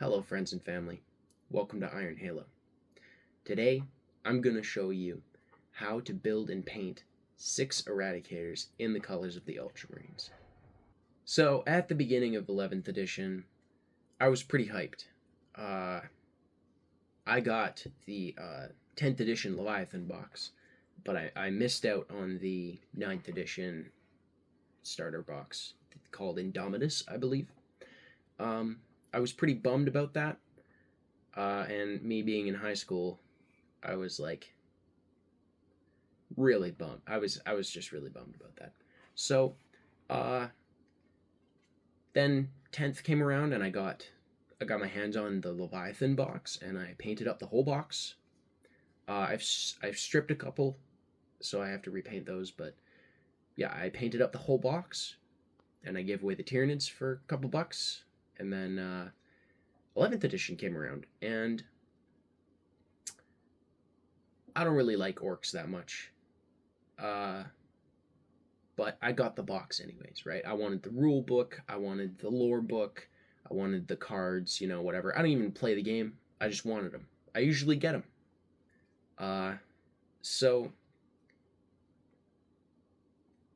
Hello friends and family, welcome to Iron Halo. Today I'm going to show you how to build and paint 6 Eradicators in the colors of the Ultramarines. So at the beginning of 11th edition, I was pretty hyped. I got the 10th edition Leviathan box, but I missed out on the 9th edition starter box called Indomitus, I believe. I was pretty bummed about that, and me being in high school, I was like really bummed. I was just really bummed about that. So, then 10th came around, and I got my hands on the Leviathan box, and I painted up the whole box. I've stripped a couple, so I have to repaint those. But yeah, I painted up the whole box, and I gave away the Tyranids for a couple bucks. And then 11th edition came around, and I don't really like orcs that much. But I got the box anyways, right? I wanted the rule book, I wanted the lore book, I wanted the cards, whatever. I don't even play the game. I just wanted them. I usually get them. So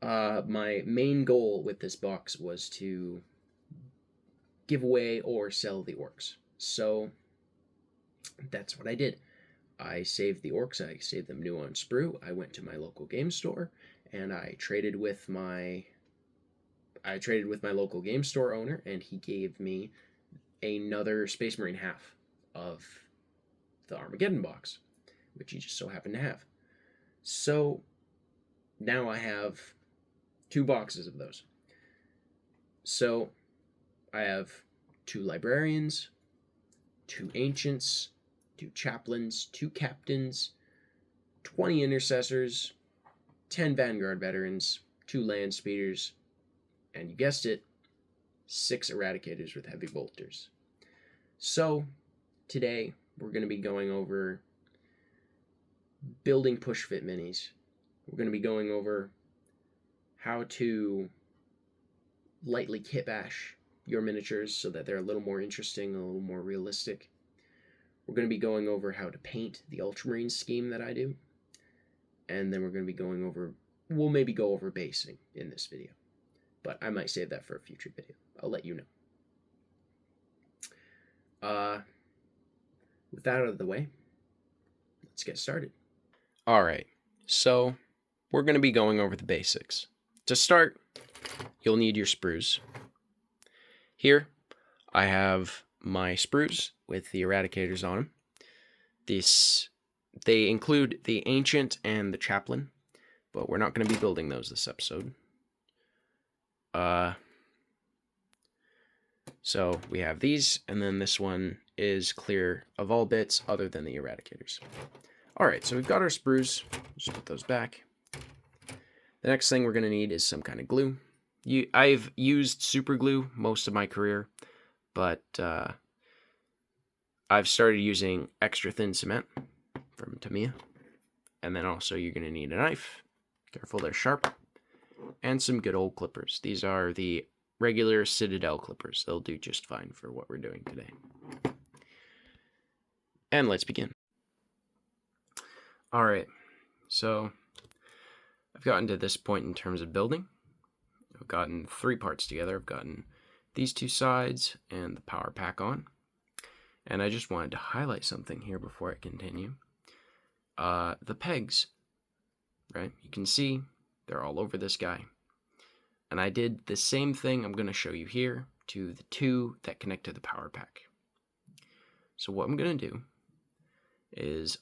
my main goal with this box was to give away or sell the orcs. So that's what I did. I saved the orcs. I saved them new on sprue. I went to my local game store and I traded with my local game store owner, and he gave me another Space Marine half of the Armageddon box, which he just so happened to have. So now I have 2 boxes of those. So I have 2 librarians, 2 ancients, 2 chaplains, 2 captains, 20 intercessors, 10 vanguard veterans, 2 land speeders, and you guessed it, 6 eradicators with heavy bolters. So today we're going to be going over building push fit minis. We're going to be going over how to lightly kitbash your miniatures so that they're a little more interesting, a little more realistic. We're going to be going over how to paint the Ultramarine scheme that I do. And then we're going to be going over, we'll maybe go over basing in this video. But I might save that for a future video. I'll let you know. With that out of the way, let's get started. Alright, so we're going to be going over the basics. To start, you'll need your sprues. Here, I have my sprues with the Eradicators on them. They include the Ancient and the Chaplain, but we're not going to be building those this episode. So we have these, and then this one is clear of all bits other than the Eradicators. Alright, so we've got our sprues. Just put those back. The next thing we're going to need is some kind of glue. I've used super glue most of my career, but I've started using extra thin cement from Tamiya. And then also you're going to need a knife. Careful, they're sharp. And some good old clippers. These are the regular Citadel clippers. They'll do just fine for what we're doing today. And let's begin. Alright, so I've gotten to this point in terms of building. I've gotten 3 parts together. I've gotten these 2 sides and the power pack on. And I just wanted to highlight something here before I continue. The pegs, right? You can see they're all over this guy. And I did the same thing I'm going to show you here to the 2 that connect to the power pack. So what I'm going to do is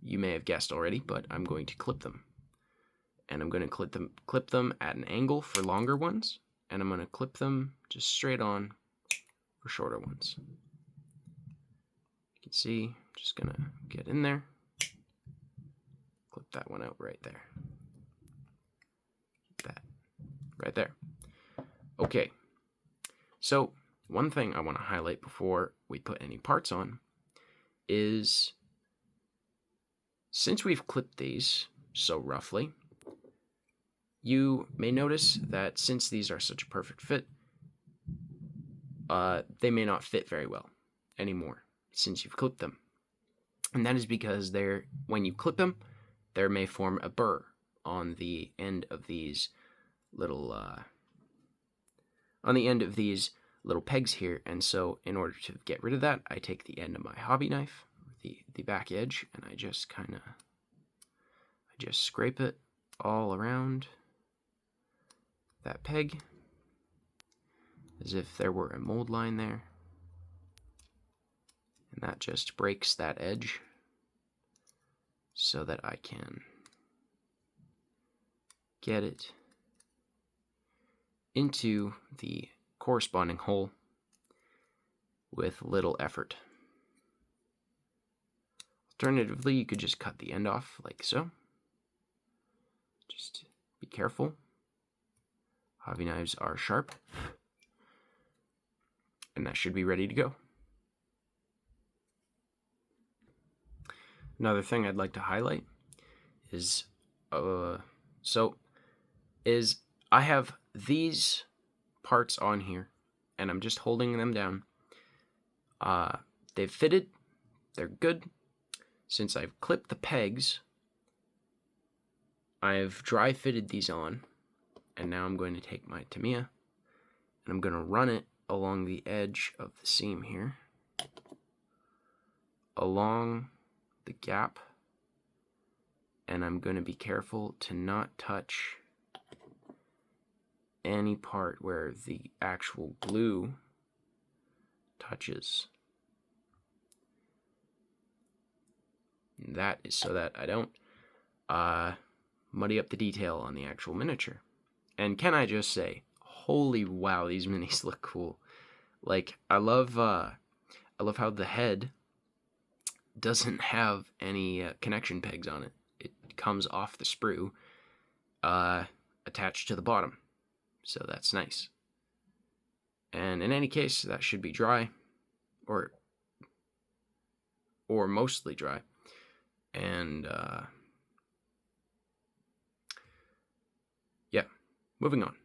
you may have guessed already, but I'm going to clip them. And I'm going to clip them at an angle for longer ones, and I'm going to clip them just straight on for shorter ones. You can see, I'm just going to get in there, clip that one out right there. That right there. Okay, so one thing I want to highlight before we put any parts on is, since we've clipped these so roughly, you may notice that since these are such a perfect fit, they may not fit very well anymore since you've clipped them. And that is because when you clip them, there may form a burr on the end of these little pegs here. And so in order to get rid of that, I take the end of my hobby knife, the back edge, and I just scrape it all around that peg as if there were a mold line there. And that just breaks that edge so that I can get it into the corresponding hole with little effort. Alternatively, you could just cut the end off like so. Just be careful. Hobby knives are sharp. And that should be ready to go. Another thing I'd like to highlight is I have these parts on here, and I'm just holding them down. They've fitted. They're good. Since I've clipped the pegs, I've dry fitted these on, and now I'm going to take my Tamiya, and I'm going to run it along the edge of the seam here, along the gap, and I'm going to be careful to not touch any part where the actual glue touches. And that is so that I don't muddy up the detail on the actual miniature. And can I just say, holy wow, these minis look cool. Like, I love how the head doesn't have any connection pegs on it. It comes off the sprue attached to the bottom. So that's nice. And in any case, that should be dry, or mostly dry. And yeah, moving on.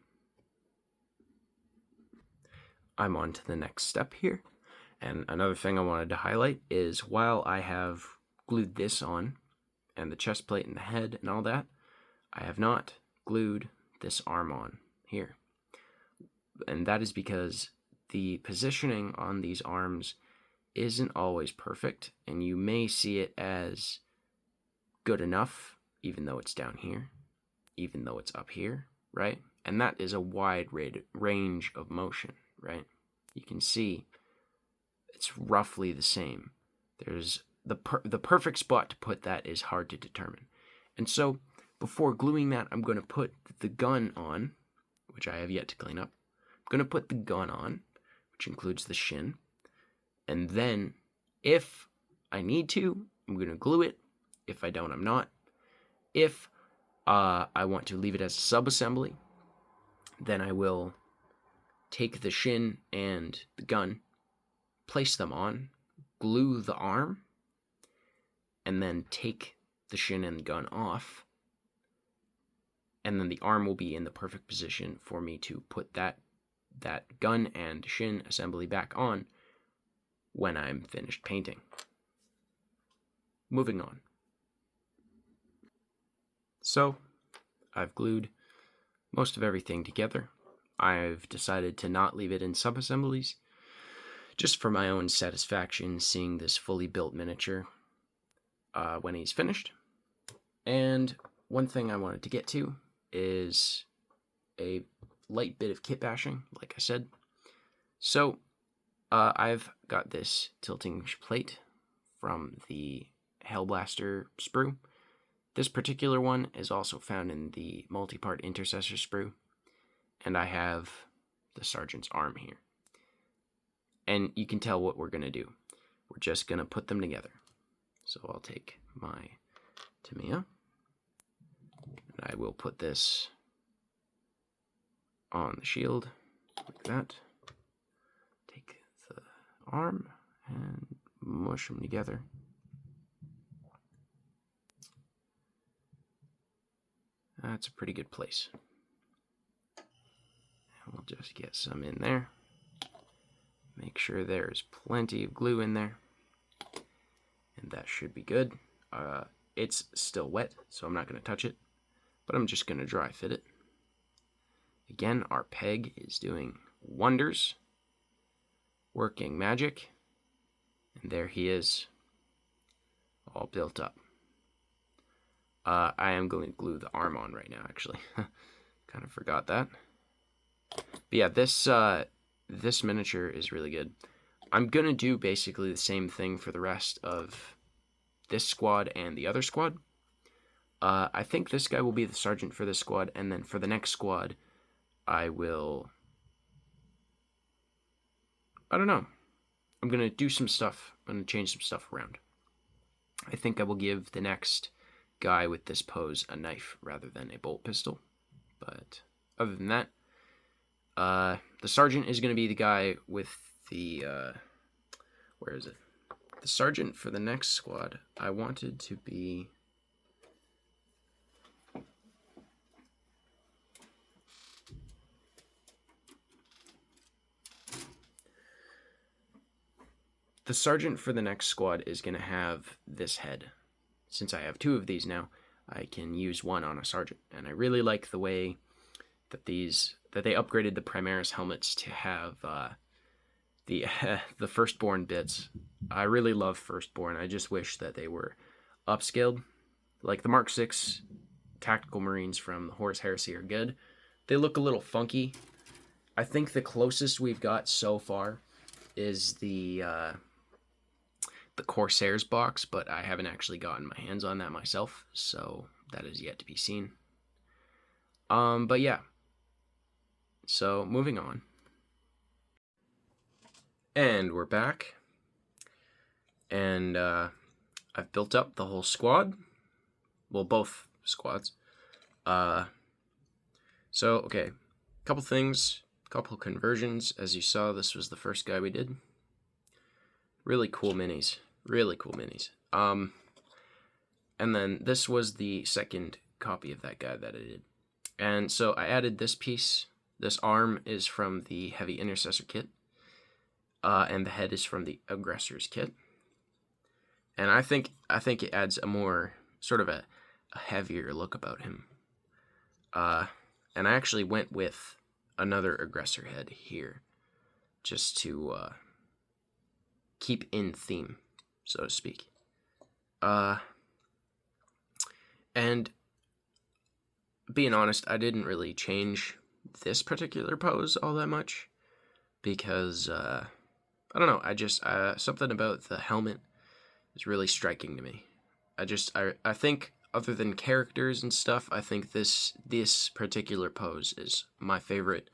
I'm on to the next step here. And another thing I wanted to highlight is while I have glued this on, and the chest plate and the head and all that, I have not glued this arm on here. And that is because the positioning on these arms isn't always perfect, and you may see it as good enough, even though it's down here, even though it's up here, right? And that is a wide range of motion, right? You can see it's roughly the same. There's the perfect spot to put that is hard to determine. And so before gluing that, I'm going to put the gun on, which I have yet to clean up. I'm going to put the gun on, which includes the shin. And then if I need to, I'm going to glue it. If I don't, I'm not. If I want to leave it as a sub-assembly, then I will take the shin and the gun, place them on, glue the arm, and then take the shin and the gun off. And then the arm will be in the perfect position for me to put that gun and shin assembly back on when I'm finished painting. Moving on. So, I've glued most of everything together. I've decided to not leave it in sub-assemblies, just for my own satisfaction, seeing this fully built miniature when he's finished. And one thing I wanted to get to is a light bit of kit bashing, like I said. So, I've got this tilting plate from the Hellblaster sprue. This particular one is also found in the multi-part Intercessor sprue, and I have the Sergeant's arm here. And you can tell what we're going to do. We're just going to put them together. So I'll take my Tamiya, and I will put this on the shield, like that. Take the arm and mush them together. That's a pretty good place. And we'll just get some in there. Make sure there's plenty of glue in there. And that should be good. It's still wet, so I'm not going to touch it. But I'm just going to dry fit it. Again, our peg is doing wonders. Working magic. And there he is. All built up. I am going to glue the arm on right now, actually. Kind of forgot that. But yeah, this miniature is really good. I'm going to do basically the same thing for the rest of this squad and the other squad. I think this guy will be the sergeant for this squad, and then for the next squad, I will... I don't know. I'm going to do some stuff. I'm going to change some stuff around. I think I will give the next guy with this pose a knife rather than a bolt pistol. But other than that, the sergeant is going to be the guy with the... where is it? The sergeant for the next squad, I wanted to be... The sergeant for the next squad is going to have this head. Since I have 2 of these now, I can use one on a sergeant. And I really like the way that they upgraded the Primaris helmets to have the Firstborn bits. I really love Firstborn. I just wish that they were upscaled. Like the Mark 6 Tactical Marines from the Horus Heresy are good. They look a little funky. I think the closest we've got so far is the Corsairs box, but I haven't actually gotten my hands on that myself, so that is yet to be seen. But yeah. So, moving on. And we're back. And I've built up the whole squad. Well, both squads. So, okay. Couple things. Couple conversions. As you saw, this was the first guy we did. Really cool minis. Really cool minis. And then this was the second copy of that guy that I did. And so I added this piece. This arm is from the Heavy Intercessor kit. And the head is from the Aggressor's kit. And I think it adds a more, sort of a heavier look about him. And I actually went with another Aggressor head here. Just to keep in theme, so to speak. And being honest, I didn't really change this particular pose all that much because I don't know. I just something about the helmet is really striking to me. I think other than characters and stuff, I think this particular pose is my favorite,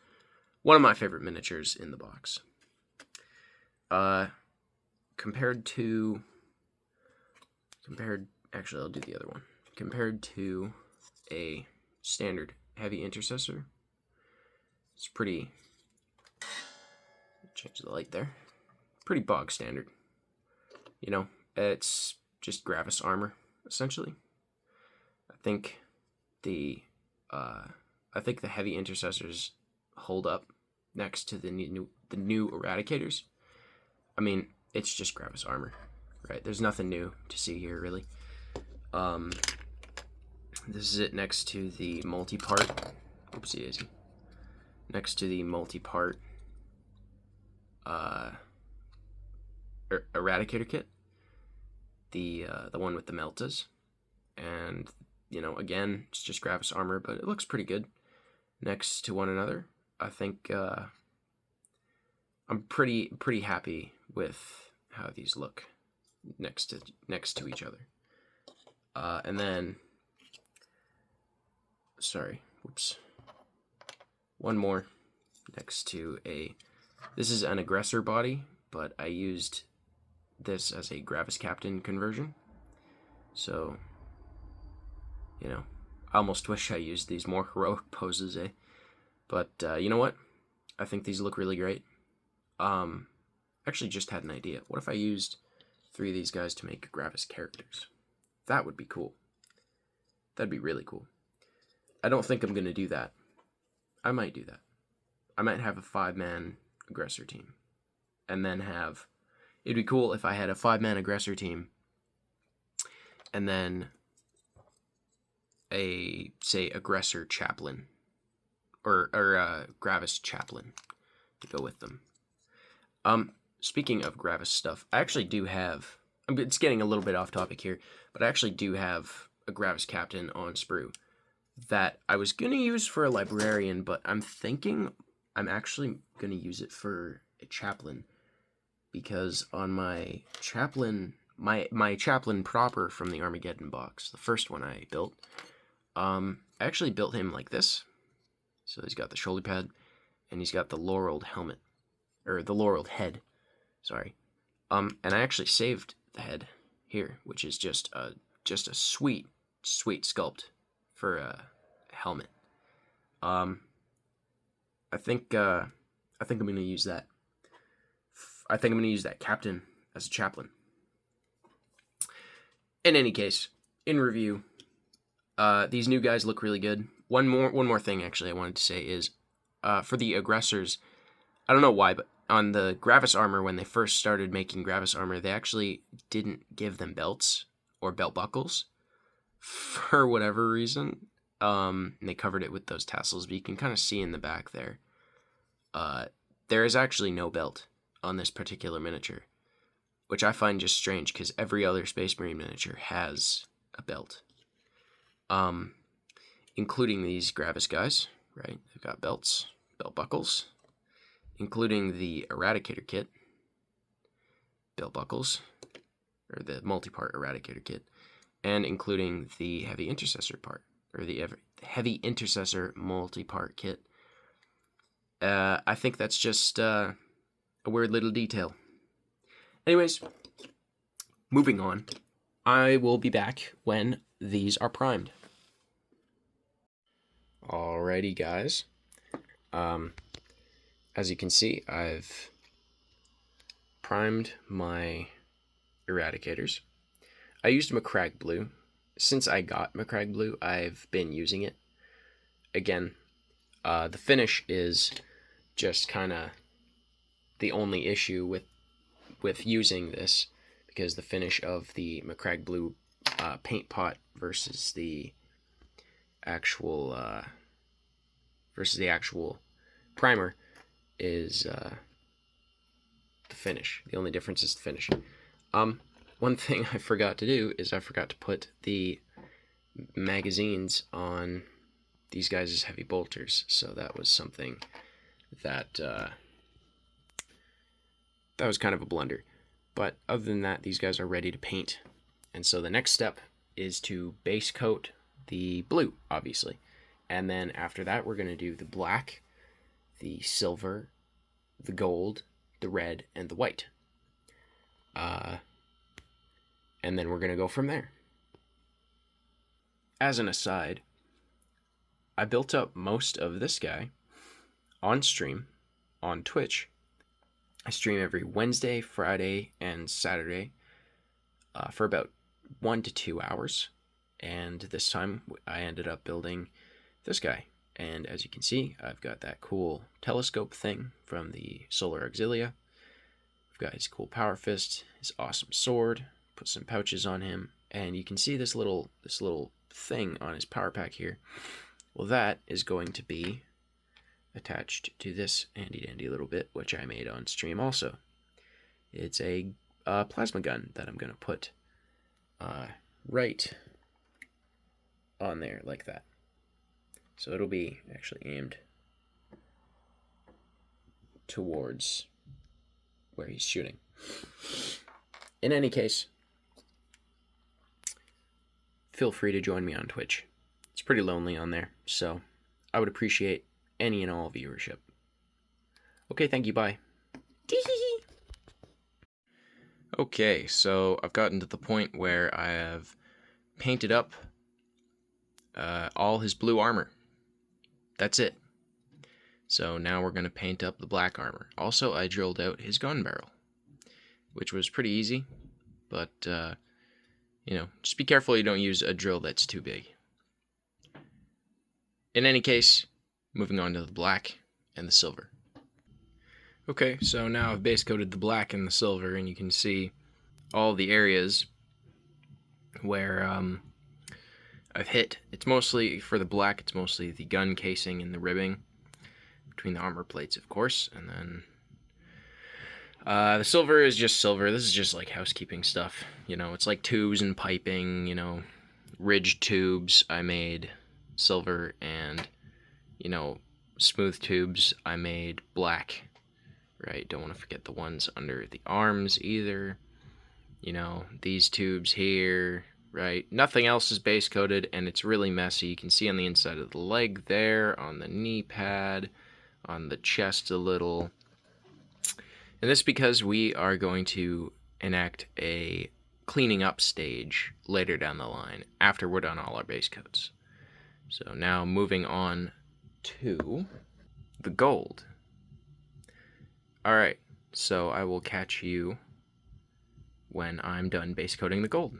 one of my favorite miniatures in the box. Actually, I'll do the other one. Compared to a standard Heavy Intercessor, it's pretty, change the light there, pretty bog standard. You know, it's just Gravis armor, essentially. I think the Heavy Intercessors hold up next to the new Eradicators. I mean, it's just Gravis armor, right? There's nothing new to see here, really. This is it next to the multi-part. Oopsie daisy. Next to the multi-part Eradicator kit. The one with the meltas. And, you know, again, it's just Gravis armor, but it looks pretty good next to one another. I think I'm pretty happy with how these look next to each other. And then, sorry, whoops. One more next to this is an Aggressor body, but I used this as a Gravis Captain conversion. So, you know, I almost wish I used these more heroic poses, eh? But, you know what? I think these look really great. Actually just had an idea. What if I used 3 of these guys to make Gravis characters? That would be cool. That'd be really cool. I don't think I'm going to do that. I might do that. I might have a 5-man Aggressor team. and then it'd be cool if I had a 5-man aggressor team, and then a, say, aggressor chaplain, or Gravis chaplain to go with them. Speaking of Gravis stuff, I actually do have, it's getting a little bit off topic here, but I actually do have a Gravis captain on sprue that I was going to use for a librarian, but I'm thinking I'm actually going to use it for a chaplain, because on my chaplain, my chaplain proper from the Armageddon box, the first one I built, I actually built him like this. So he's got the shoulder pad, and he's got the laureled helmet, or the laureled head, sorry. And I actually saved the head here, which is just a sweet sculpt for a helmet. I think I'm gonna use that. I think I'm gonna use that captain as a chaplain. In any case, in review, these new guys look really good. One more thing actually I wanted to say is, for the aggressors, I don't know why, but on the Gravis armor, when they first started making Gravis armor, they actually didn't give them belts or belt buckles for whatever reason. And they covered it with those tassels, but you can kind of see in the back there. There is actually no belt on this particular miniature, which I find just strange because every other Space Marine miniature has a belt. Including these Gravis guys, right? They've got belts, belt buckles, including the Eradicator kit, belt buckles, or the multi-part Eradicator kit, and including the Heavy Intercessor part, or the Heavy Intercessor multi-part kit. I think that's just a weird little detail. Anyways, moving on. I will be back when these are primed. Alrighty, guys. As you can see, I've primed my Eradicators. I used Macragge Blue. Since I got Macragge Blue, I've been using it. Again, the finish is just kind of the only issue with using this, because the finish of the Macragge Blue paint pot versus the actual primer is the finish. The only difference is the finish. One thing I forgot to do is I forgot to put the magazines on these guys as heavy bolters, so that was something that that was kind of a blunder. But other than that, these guys are ready to paint, and so the next step is to base coat the blue, obviously, and then after that we're going to do the black, the silver, the gold, the red, and the white, and then we're going to go from there. As an aside, I built up most of this guy on stream on Twitch. I stream every Wednesday, Friday, and Saturday for about 1 to 2 hours. And this time I ended up building this guy. And as you can see, I've got that cool telescope thing from the Solar Auxilia. I've got his cool power fist, his awesome sword, put some pouches on him, and you can see this little thing on his power pack here. Well, that is going to be attached to this handy dandy little bit, which I made on stream also. It's a plasma gun that I'm going to put right on there like that. So it'll be actually aimed towards where he's shooting. In any case, feel free to join me on Twitch. It's pretty lonely on there, so I would appreciate any and all viewership. Okay, thank you, bye. Okay, so I've gotten to the point where I have painted up all his blue armor. That's it. So now we're going to paint up the black armor. Also, I drilled out his gun barrel, which was pretty easy, but, you know, just be careful you don't use a drill that's too big. In any case, moving on to the black and the silver. Okay, so now I've base coated the black and the silver, and you can see all the areas where I've hit. It's mostly, for the black, it's mostly the gun casing and the ribbing between the armor plates, of course, and then the silver is just silver. This is just like housekeeping stuff, you know. It's like tubes and piping, you know, ridged tubes I made silver, and, you know, smooth tubes I made black. Right, don't want to forget the ones under the arms either. You know, these tubes here, right? Nothing else is base coated, and it's really messy. You can see on the inside of the leg there, on the knee pad, on the chest a little. And this because we are going to enact a cleaning up stage later down the line after we're done all our base coats. So now moving on to the gold. Alright, so I will catch you when I'm done base coating the gold.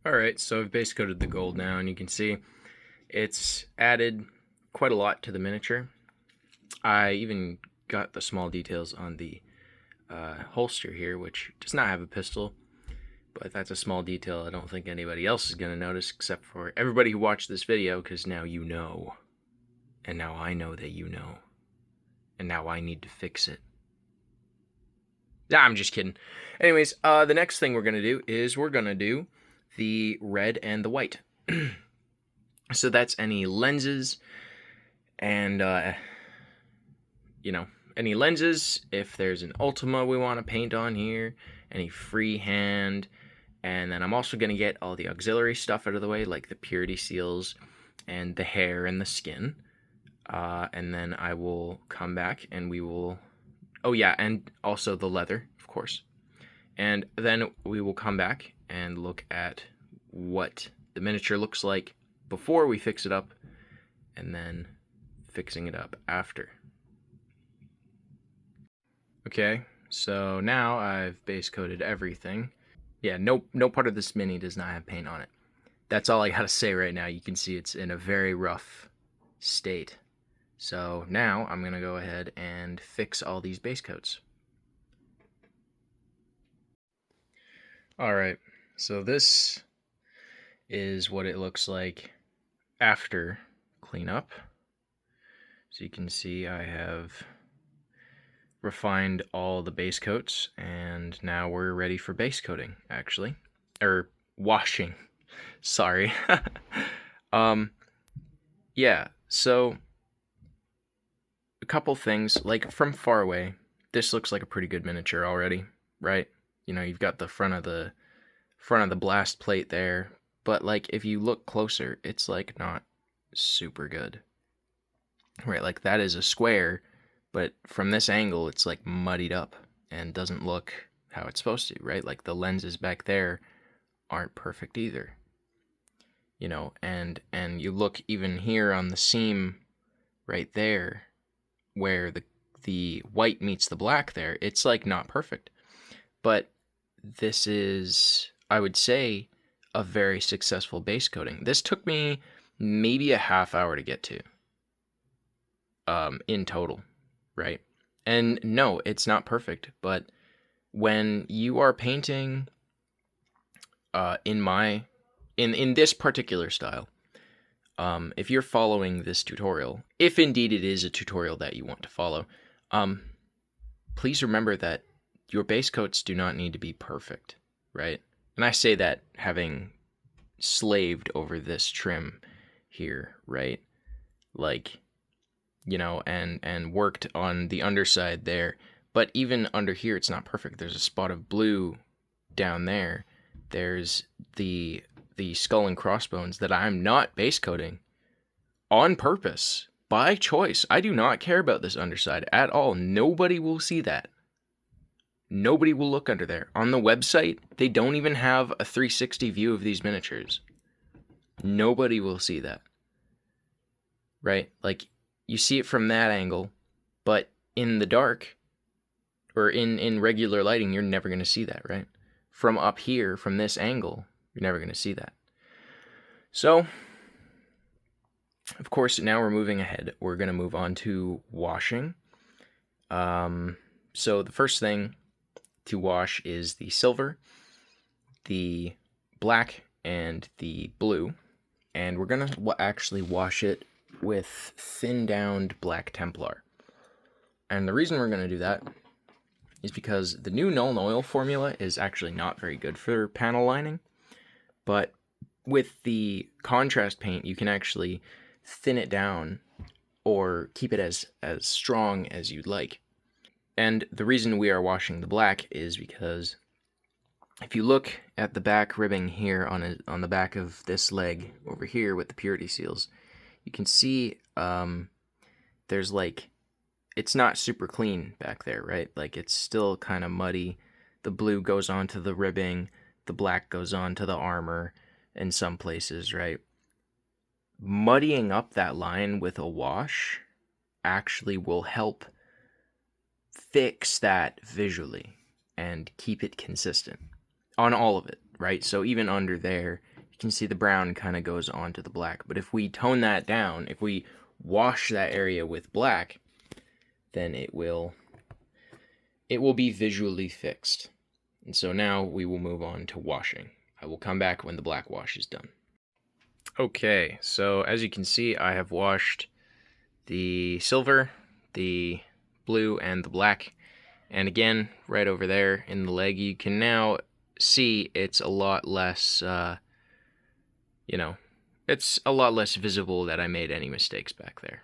Alright, so I've base coated the gold now, and you can see it's added quite a lot to the miniature. I even got the small details on the holster here, which does not have a pistol, but that's a small detail I don't think anybody else is going to notice except for everybody who watched this video, because now you know. And now I know that you know. And now I need to fix it. Nah, I'm just kidding. Anyways, the next thing we're going to do is we're going to do the red and the white. So that's any lenses and, you know, any lenses, if there's an Ultima we want to paint on here, any freehand, and then I'm also going to get all the auxiliary stuff out of the way, like the purity seals and the hair and the skin. And then I will come back and we will, oh yeah, and also the leather, of course. And then we will come back and look at what the miniature looks like before we fix it up, and then fixing it up after. Okay, so now I've base coated everything. Yeah, no part of this mini does not have paint on it. That's all I gotta say right now. You can see it's in a very rough state. So now I'm going to go ahead and fix all these base coats. Alright, so this is what it looks like after cleanup. So you can see I have refined all the base coats, and now we're ready for base coating, actually. Or washing. Sorry. Yeah, so a couple things, like from far away, this looks like a pretty good miniature already, right? You know, you've got the front of the blast plate there, but like if you look closer, it's like not super good. Right, like that is a square, but from this angle it's like muddied up and doesn't look how it's supposed to, right? Like the lenses back there aren't perfect either. You know, and you look even here on the seam right there, where the white meets the black there, it's like not perfect. But this is, I would say, a very successful base coating. This took me maybe a half hour to get to, in total, right? And no, it's not perfect, but when you are painting in this particular style, if you're following this tutorial, if indeed it is a tutorial that you want to follow, please remember that your base coats do not need to be perfect, right? And I say that having slaved over this trim here, right? Like, you know, and worked on the underside there. But even under here, it's not perfect. There's a spot of blue down there. There's the skull and crossbones that I'm not base coating on purpose, by choice. I do not care about this underside at all. Nobody will see that. Nobody will look under there. On the website, they don't even have a 360 view of these miniatures. Nobody will see that. Right? Like, you see it from that angle, but in the dark, or in regular lighting, you're never going to see that, right? From up here, from this angle, you're never going to see that. So, of course, now we're moving ahead. We're going to move on to washing. So the first thing to wash is the silver, the black, and the blue. And we're going to actually wash it with thin-downed Black Templar. And the reason we're going to do that is because the new Null and Oil formula is actually not very good for panel lining. But with the contrast paint, you can actually thin it down or keep it as strong as you'd like. And the reason we are washing the black is because if you look at the back ribbing here on the back of this leg over here with the purity seals, you can see there's like, it's not super clean back there, right? Like it's still kind of muddy. The blue goes onto the ribbing, the black goes onto the armor in some places, right? Muddying up that line with a wash actually will help fix that visually and keep it consistent on all of it, right? So even under there, you can see the brown kind of goes onto the black. But if we tone that down, if we wash that area with black, then it will be visually fixed. And so now we will move on to washing. I will come back when the black wash is done. Okay, so as you can see, I have washed the silver, the blue, and the black. And again, right over there in the leg, you can now see it's a lot less, it's a lot less visible that I made any mistakes back there.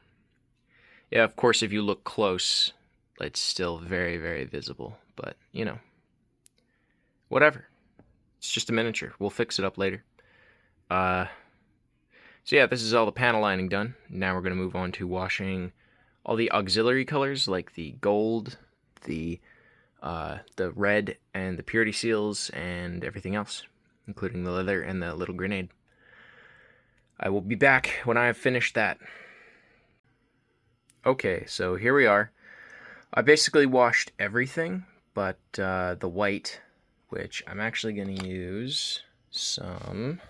Yeah, of course, if you look close, it's still very, very visible. But, whatever. It's just a miniature. We'll fix it up later. So yeah, this is all the panel lining done. Now we're going to move on to washing all the auxiliary colors, like the gold, the red, and the purity seals, and everything else, including the leather and the little grenade. I will be back when I have finished that. Okay, so here we are. I basically washed everything, but the white, which I'm actually going to use some,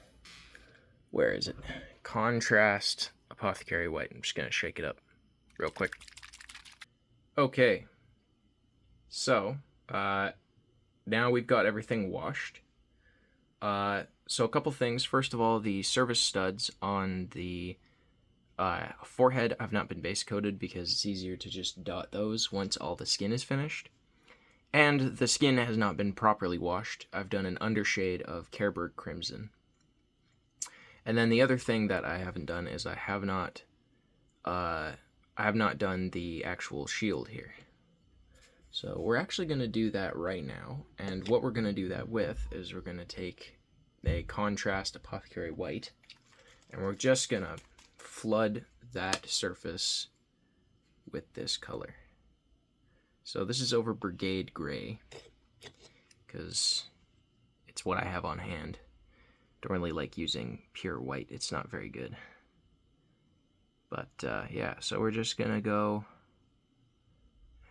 where is it? Contrast Apothecary White. I'm just going to shake it up real quick. Okay, so now we've got everything washed. So a couple things. First of all, the service studs on the forehead have not been base coated because it's easier to just dot those once all the skin is finished. And the skin has not been properly washed. I've done an undershade of Careburg Crimson. And then the other thing that I haven't done is I have not done the actual shield here. So we're actually going to do that right now. And what we're going to do that with is we're going to take a contrast Apothecary White, and we're just going to flood that surface with this color. So this is over Brigade Gray, because it's what I have on hand. Don't really like using pure white. It's not very good. But yeah, so we're just gonna go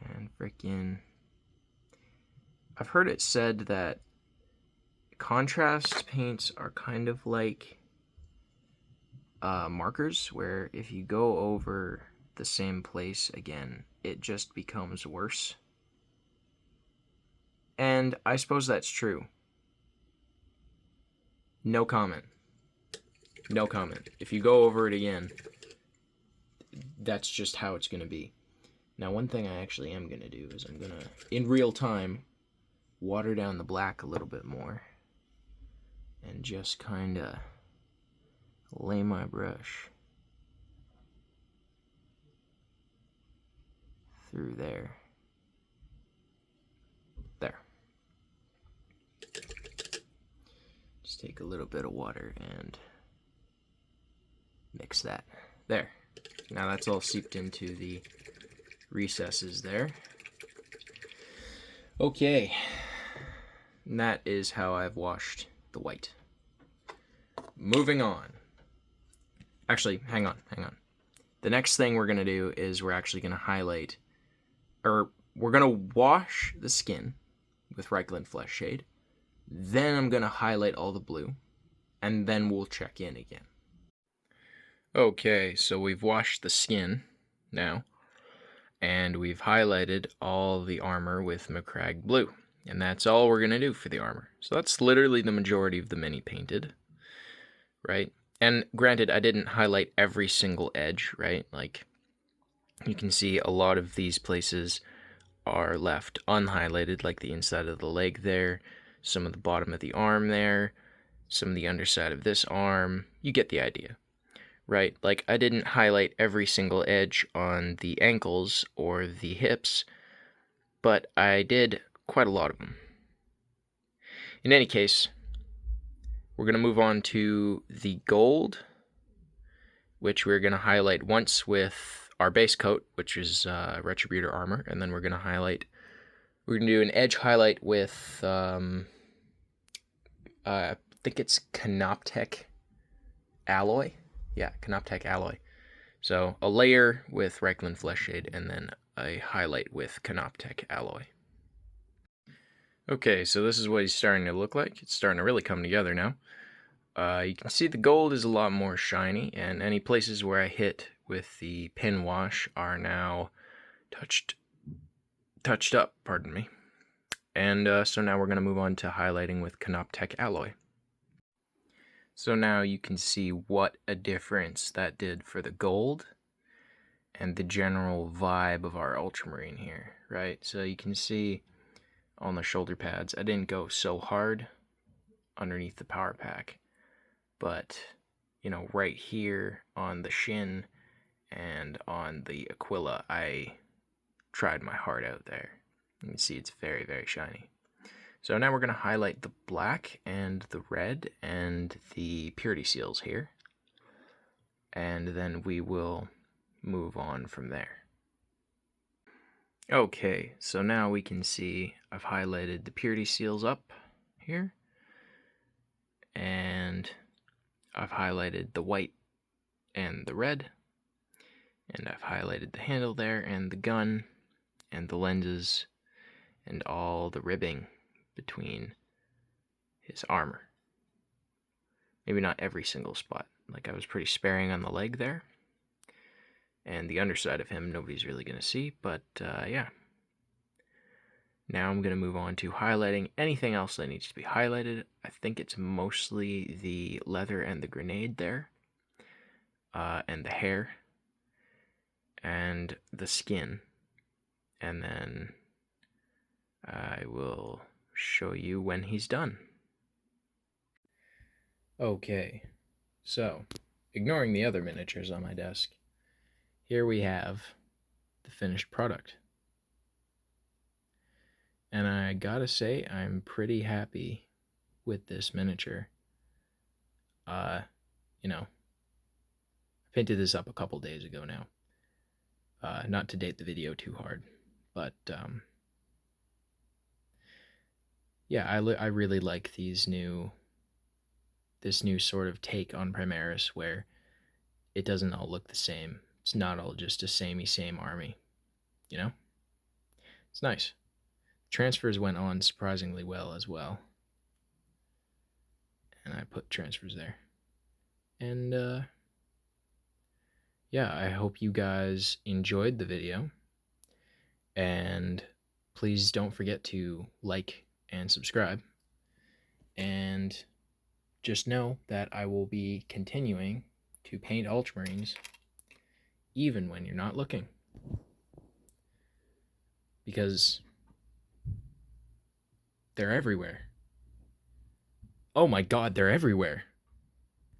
and freaking... I've heard it said that contrast paints are kind of like markers, where if you go over the same place again, it just becomes worse. And I suppose that's true. No comment. No comment. If you go over it again, that's just how it's going to be. Now, one thing I actually am going to do is I'm going to, in real time, water down the black a little bit more. And just kind of lay my brush through there. There. Just take a little bit of water and mix that. There. Now that's all seeped into the recesses there. Okay. And that is how I've washed the white. Moving on. Actually, hang on. The next thing we're going to do is we're actually going to highlight, or we're going to wash the skin with Reikland Flesh Shade. Then I'm going to highlight all the blue, and then we'll check in again. Okay, so we've washed the skin now, and we've highlighted all the armor with Macragge blue. And that's all we're going to do for the armor. So that's literally the majority of the mini painted, right? And granted, I didn't highlight every single edge, right? Like, you can see a lot of these places are left unhighlighted, like the inside of the leg there, some of the bottom of the arm there, some of the underside of this arm. You get the idea, right? Like, I didn't highlight every single edge on the ankles or the hips, but I did quite a lot of them. In any case, we're going to move on to the gold, which we're going to highlight once with our base coat, which is Retributor armor, and then we're going to do an edge highlight with, I think it's Canoptech alloy. Yeah, Canoptech alloy. So a layer with Reikland Flesh Shade, and then a highlight with Canoptech alloy. Okay, so this is what he's starting to look like. It's starting to really come together now. You can see the gold is a lot more shiny, and any places where I hit with the pin wash are now touched up, pardon me. And so now we're going to move on to highlighting with Canoptech alloy. So now you can see what a difference that did for the gold and the general vibe of our Ultramarine here, right? So you can see on the shoulder pads, I didn't go so hard underneath the power pack, but, you know, right here on the shin and on the Aquila, I tried my heart out there. You can see it's very, very shiny. So now we're going to highlight the black and the red and the purity seals here. And then we will move on from there. Okay, so now we can see I've highlighted the purity seals up here. And I've highlighted the white and the red. And I've highlighted the handle there and the gun and the lenses and all the ribbing between his armor. Maybe not every single spot. Like, I was pretty sparing on the leg there. And the underside of him, nobody's really going to see, but yeah. Now I'm going to move on to highlighting anything else that needs to be highlighted. I think it's mostly the leather and the grenade there. And the hair. And the skin. And then I will show you when he's done. Okay, so ignoring the other miniatures on my desk, here we have the finished product. And I gotta say, I'm pretty happy with this miniature. You know, I painted this up a couple days ago now. Not to date the video too hard, but yeah, I really like this new sort of take on Primaris where it doesn't all look the same. It's not all just a same army, you know? It's nice. Transfers went on surprisingly well as well. And I put transfers there. And yeah, I hope you guys enjoyed the video. And please don't forget to like and subscribe. And just know that I will be continuing to paint Ultramarines even when you're not looking. Because they're everywhere. Oh my god, they're everywhere.